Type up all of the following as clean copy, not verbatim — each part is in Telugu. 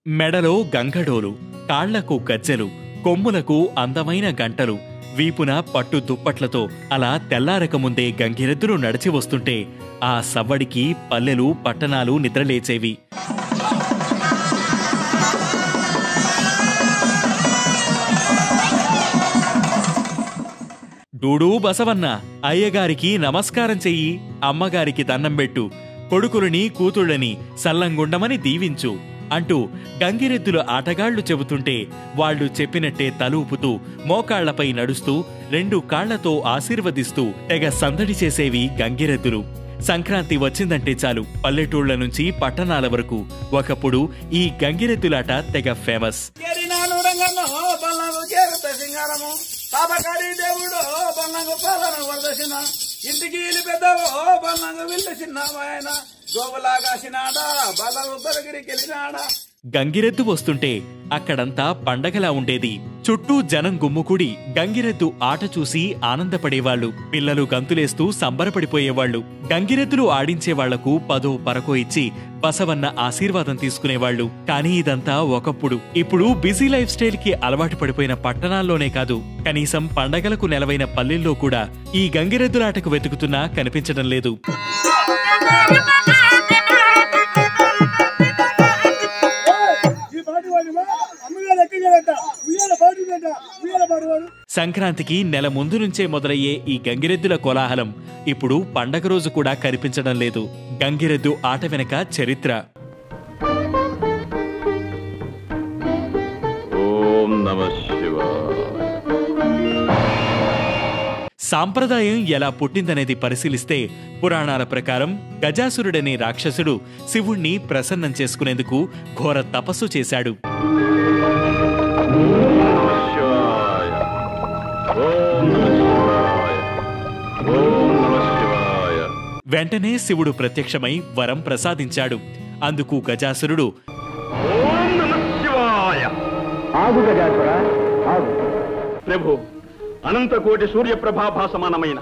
మెడలో గంగడోలు, కాళ్లకు గజ్జెలు, కొమ్ములకు అందమైన గంటలు, వీపున పట్టు దుప్పట్లతో అలా తెల్లారకముందే గంగిరెద్దులు నడిచి వస్తుంటే ఆ సవ్వడికి పల్లెలు పట్టణాలు నిద్రలేచేవి. డూడూ బసవన్న, అయ్యగారికి నమస్కారం చెయ్యి, అమ్మగారికి దన్నం పెట్టు, కొడుకులని కూతుళ్ళని సల్లంగుండమని దీవించు అంటూ గంగిరెద్దుల ఆటగాళ్లు చెబుతుంటే వాళ్లు చెప్పినట్టే తలూపుతూ మోకాళ్లపై నడుస్తూ 2 కాళ్లతో ఆశీర్వదిస్తూ తెగ సందడి చేసేవి గంగిరెద్దులు. సంక్రాంతి వచ్చిందంటే చాలు పల్లెటూళ్ల నుంచి పట్టణాల వరకు ఒకప్పుడు ఈ గంగిరెద్దులాట తెగ ఫేమస్. ఇంటికి పెద్దవో బల్లంగు విల్లు చిన్నవాయన గోబలాగాసినాడా బల్లంగు బలగిరికెళ్ళినాడా. గంగిరెద్దు వస్తుంటే అక్కడంతా పండగలా ఉండేది. చుట్టూ జనం గుమ్ముకూడి గంగిరెద్దు ఆట చూసి ఆనందపడేవాళ్లు. పిల్లలు గంతులేస్తూ సంబరపడిపోయేవాళ్లు. గంగిరెద్దులు ఆడించేవాళ్లకు 10 పరకో ఇచ్చి బసవన్న ఆశీర్వాదం తీసుకునేవాళ్లు. కానీ ఇదంతా ఒకప్పుడు. ఇప్పుడు బిజీ లైఫ్ స్టైల్ కి అలవాటు పడిపోయిన పట్టణాల్లోనే కాదు, కనీసం పండగలకు నెలవైన పల్లెల్లో కూడా ఈ గంగిరెద్దులాటకు వెతుకుతున్నా కనిపించడం లేదు. సంక్రాంతికి నెల ముందు నుంచే మొదలయ్యే ఈ గంగిరెద్దుల కోలాహలం ఇప్పుడు పండగ రోజు కూడా కనిపించడం లేదు. గంగిరెద్దు ఆట వెనక చరిత్ర. ఓం నమః శివాయ. సాంప్రదాయం ఎలా పుట్టిందనేది పరిశీలిస్తే పురాణాల ప్రకారం గజాసురుడనే రాక్షసుడు శివుణ్ణి ప్రసన్నం చేసుకునేందుకు ఘోర తపస్సు చేశాడు. వెంటనే శివుడు ప్రత్యక్షమై వరం ప్రసాదించాడు. అందుకు గజాసురుడు ప్రభు, అనంతకోటి సూర్యప్రభాభాసమానమైన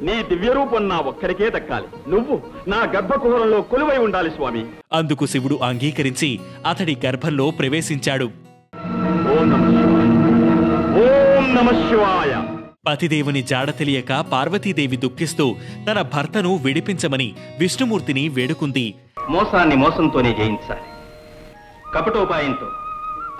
నీ దివ్యరూపం నా ఒక్కరికే దక్కాలి. నువ్వు నా గర్భకుహరంలో కొలువై ఉండాలి స్వామి. అందుకు శివుడు అంగీకరించి అతడి గర్భంలో ప్రవేశించాడు. ఓం నమః శివాయ. పతిదేవుని జాడ తెలియక పార్వతీదేవి దుఃఖిస్తూ తన భర్తను విడిపించమని విష్ణుమూర్తిని వేడుకుంది. మోసాన్ని మోసంతోనే జయించాలి. కపటోపాయంతో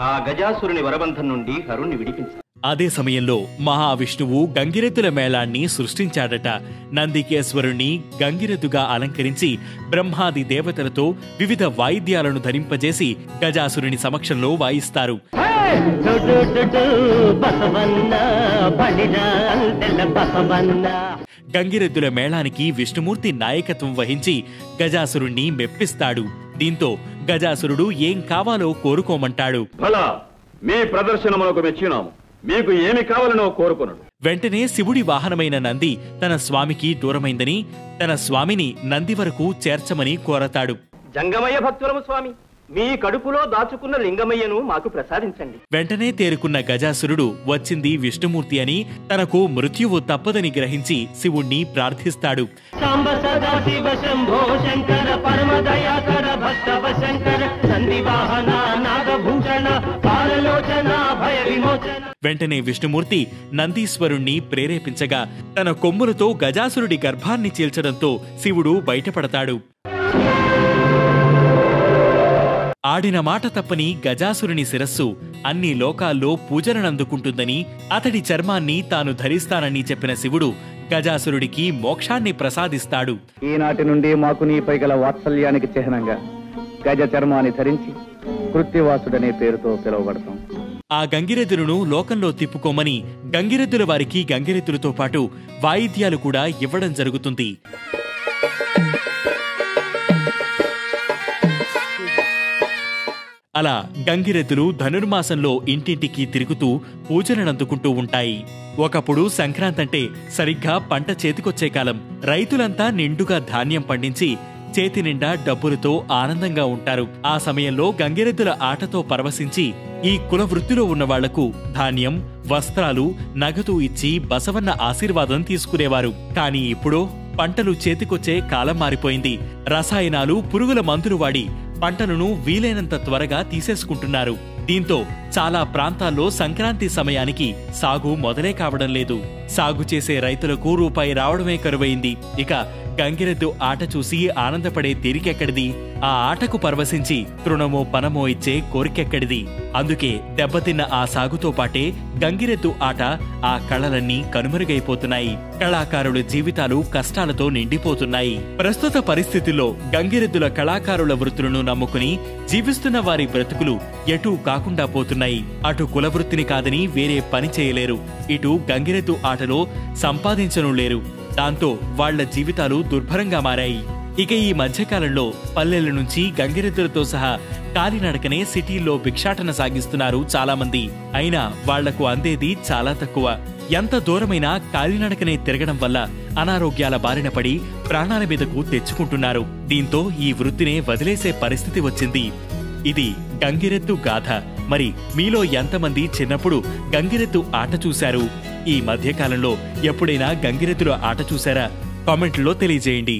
ఆ గజాసురుని వరబంధం నుండి హరుణ్ణి విడిపించాలి. అదే సమయంలో మహావిష్ణువు గంగిరెద్దుల మేళాన్ని సృష్టించాడట. నందికేశ్వరుణ్ణి గంగిరెద్దుగా అలంకరించి బ్రహ్మాది దేవతలతో వివిధ వాయిద్యాలను ధరింపజేసి గజాసురుని సమక్షంలో వాయిస్తారు. గంగిరెద్దుల మేళానికి విష్ణుమూర్తి నాయకత్వం వహించి గజాసురుణ్ణి మెప్పిస్తాడు. దీంతో గజాసురుడు ఏం కావాలో కోరుకోమంటాడు. భలా, మీ ప్రదర్శనములకు మెచ్చినాము. మీకు ఏమి కావాలనో కోరుకున్నాడు. వెంటనే శివుడి వాహనమైన నంది తన స్వామికి దూరమైందని తన స్వామిని నంది వరకు చేర్చమని కోరతాడు. జంగమయ్య భక్తులము స్వామి, మీ కడుపులో దాచుకున్న లింగమయ్యను మాకు ప్రసాదించండి. వెంటనే తేరుకున్న గజాసురుడు వచ్చింది విష్ణుమూర్తి అని, తనకు మృత్యువు తప్పదని గ్రహించి శివుణ్ణి ప్రార్థిస్తాడు. వెంటనే విష్ణుమూర్తి నందీశ్వరుణ్ణి ప్రేరేపించగా తన కొమ్ములతో గజాసురుడి గర్భాన్ని చీల్చడంతో శివుడు బయటపడతాడు. ఆడిన మాట తప్పని గజాసురుని శిరస్సు అన్ని లోకాల్లో పూజలనందుకుంటుందని, అతడి చర్మాన్ని తాను ధరిస్తానని చెప్పిన శివుడు గజాసురుడికి మోక్షాన్ని ప్రసాదిస్తాడు. ఈనాటి నుండి మాకు నీపై గల వాత్సల్యానికి చిహ్నంగా గజ చర్మాన్ని ధరించి కృత్తివాసుడనే పేరుతో పిలువబడతాం. ఆ గంగిరెద్దులను లోకంలో తిప్పుకోమని గంగిరెద్దుల వారికి గంగిరెద్దులతో పాటు వాయిద్యాలు కూడా ఇవ్వడం జరుగుతుంది. అలా గంగిరెద్దులు ధనుర్మాసంలో ఇంటింటికి తిరుగుతూ పూజలనందుకుంటూ ఉంటాయి. ఒకప్పుడు సంక్రాంతంటే సరిగ్గా పంట చేతికొచ్చే కాలం. రైతులంతా నిండుగా ధాన్యం పండించి చేతి నిండా డబ్బులతో ఆనందంగా ఉంటారు. ఆ సమయంలో గంగిరెద్దుల ఆటతో పరవశించి ఈ కుల వృత్తిలో ఉన్న వాళ్లకు ధాన్యం, వస్త్రాలు, నగదు ఇచ్చి బసవన్న ఆశీర్వాదం తీసుకునేవారు. కానీ ఇప్పుడు పంటలు చేతికొచ్చే కాలం మారిపోయింది. రసాయనాలు, పురుగుల మందులు వాడి పంటలను వీలైనంత త్వరగా తీసేసుకుంటున్నారు. దీంతో చాలా ప్రాంతాల్లో సంక్రాంతి సమయానికి సాగు మొదలే కావడం లేదు. సాగు చేసే రైతులకు రూపాయి రావడమే కరువైంది. ఇక గంగిరెద్దు ఆట చూసి ఆనందపడే తీరికెక్కడిది? ఆ ఆటకు పరవశించి తృణమో పనమో ఇచ్చే కోరికెక్కడిది? అందుకే దెబ్బతిన్న ఆ సాగుతో పాటే గంగిరెద్దు ఆట, ఆ కళలన్నీ కనుమరుగైపోతున్నాయి. కళాకారుల జీవితాలు కష్టాలతో నిండిపోతున్నాయి. ప్రస్తుత పరిస్థితుల్లో గంగిరెద్దుల కళాకారుల వృత్తులను నమ్ముకుని జీవిస్తున్న వారి బ్రతుకులు ఎటూ కాకుండా పోతున్నాయి. అటు కులవృత్తిని కాదని వేరే పని చేయలేరు, ఇటు గంగిరెద్దు ఆటలో సంపాదించను లేరు. దాంతో వాళ్ల జీవితాలు దుర్భరంగా మారాయి. ఇక ఈ మధ్యకాలంలో పల్లెల నుంచి గంగిరెద్దులతో సహా కాలినడకనే సిటీల్లో భిక్షాటన సాగిస్తున్నారు చాలా మంది. అయినా వాళ్లకు అందేది చాలా తక్కువ. ఎంత దూరమైనా కాలినడకనే తిరగడం వల్ల అనారోగ్యాల బారిన పడి ప్రాణాల మీదకు తెచ్చుకుంటున్నారు. దీంతో ఈ వృత్తినే వదిలేసే పరిస్థితి వచ్చింది. ఇది గంగిరెద్దు గాథ. మరి మీలో ఎంతమంది చిన్నప్పుడు గంగిరెద్దు ఆట చూశారు? ఈ మధ్యకాలంలో ఎప్పుడైనా గంగిరెద్దుల ఆట చూశారా? కామెంట్లో తెలియజేయండి.